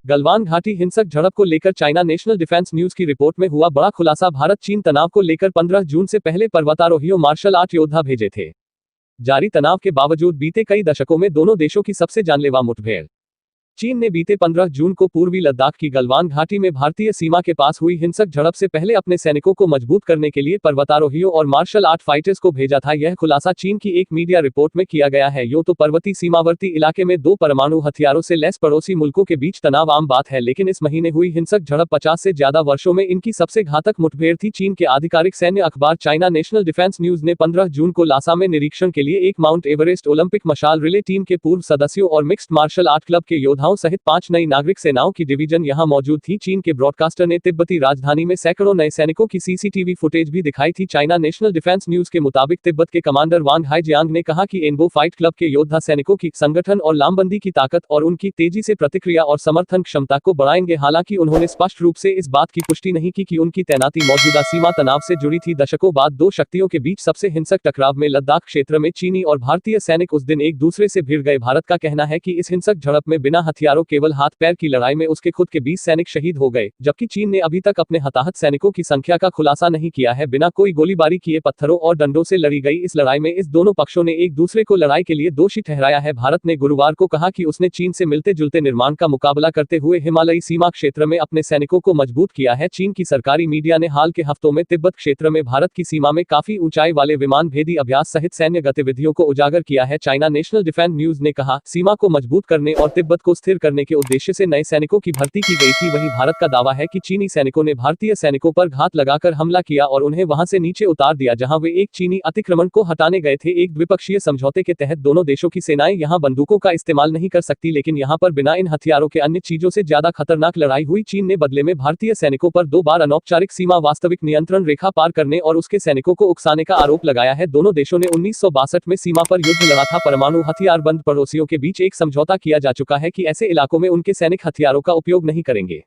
गलवान घाटी हिंसक झड़प को लेकर चाइना नेशनल डिफेंस न्यूज की रिपोर्ट में हुआ बड़ा खुलासा। भारत चीन तनाव को लेकर 15 जून से पहले पर्वतारोहियों मार्शल आर्ट योद्धा भेजे थे। जारी तनाव के बावजूद बीते कई दशकों में दोनों देशों की सबसे जानलेवा मुठभेड़। चीन ने बीते 15 जून को पूर्वी लद्दाख की गलवान घाटी में भारतीय सीमा के पास हुई हिंसक झड़प से पहले अपने सैनिकों को मजबूत करने के लिए पर्वतारोहियों और मार्शल आर्ट फाइटर्स को भेजा था। यह खुलासा चीन की एक मीडिया रिपोर्ट में किया गया है। यूं तो पर्वतीय सीमावर्ती इलाके में दो परमाणु हथियारों से लैस पड़ोसी मुल्कों के बीच तनाव आम बात है, लेकिन इस महीने हुई हिंसक झड़प 50 से ज्यादा वर्षों में इनकी सबसे घातक मुठभेड़ थी। चीन के आधिकारिक सैन्य अखबार चाइना नेशनल डिफेंस न्यूज ने 15 जून को लासा में निरीक्षण के लिए एक माउंट एवरेस्ट ओलंपिक मशाल रिले टीम के पूर्व सदस्यों और मिक्स्ड मार्शल आर्ट क्लब के योद्धाओं सहित 5 नई नागरिक सेनाओं की डिवीजन यहां मौजूद थी। चीन के ब्रॉडकास्टर ने तिब्बती राजधानी में सैकड़ों नए सैनिकों की सीसीटीवी फुटेज भी दिखाई थी। चाइना नेशनल डिफेंस न्यूज के मुताबिक तिब्बत के कमांडर वांग हाईजियांग ने कहा कि एनबो फाइट क्लब के योद्धा सैनिकों की संगठन और लामबंदी की ताकत और उनकी तेजी से प्रतिक्रिया और समर्थन क्षमता को बढ़ाएंगे। हालांकि उन्होंने स्पष्ट रूप से इस बात की पुष्टि नहीं की कि उनकी तैनाती मौजूदा सीमा तनाव से जुड़ी थी। दशकों बाद दो शक्तियों के बीच सबसे हिंसक टकराव में लद्दाख क्षेत्र में चीनी और भारतीय सैनिक उस दिन एक दूसरे से भिड़ गए। भारत का कहना है कि इस हिंसक झड़प में बिना हथियारों केवल हाथ पैर की लड़ाई में उसके खुद के 20 सैनिक शहीद हो गए, जबकि चीन ने अभी तक अपने हताहत सैनिकों की संख्या का खुलासा नहीं किया है। बिना कोई गोलीबारी किए पत्थरों और डंडों से लड़ी गई इस लड़ाई में इस दोनों पक्षों ने एक दूसरे को लड़ाई के लिए दोषी ठहराया है। भारत ने गुरुवार को कहा कि उसने चीन से मिलते जुलते निर्माण का मुकाबला करते हुए हिमालयी सीमा क्षेत्र में अपने सैनिकों को मजबूत किया है। चीन की सरकारी मीडिया ने हाल के हफ्तों में तिब्बत क्षेत्र में भारत की सीमा में काफी ऊंचाई वाले विमान भेदी अभ्यास सहित सैन्य गतिविधियों को उजागर किया है। चाइना नेशनल डिफेंस न्यूज ने कहा, सीमा को मजबूत करने और तिब्बत को स्थिर करने के उद्देश्य से नए सैनिकों की भर्ती की गई थी। वहीं भारत का दावा है कि चीनी सैनिकों ने भारतीय सैनिकों पर घात लगाकर हमला किया और उन्हें वहां से नीचे उतार दिया जहां वे एक चीनी अतिक्रमण को हटाने गए थे। एक द्विपक्षीय समझौते के तहत दोनों देशों की सेनाएं यहां बंदूकों का इस्तेमाल नहीं कर सकती, लेकिन यहां पर बिना इन हथियारों के अन्य चीजों से ज्यादा खतरनाक लड़ाई हुई। चीन ने बदले में भारतीय सैनिकों पर 2 बार अनौपचारिक सीमा वास्तविक नियंत्रण रेखा पार करने और उसके सैनिकों को उकसाने का आरोप लगाया है। दोनों देशों ने 1962 में सीमा पर युद्ध लड़ा था। परमाणु हथियार बंद पड़ोसियों के बीच एक समझौता किया जा चुका है कि ऐसे इलाकों में उनके सैनिक हथियारों का उपयोग नहीं करेंगे।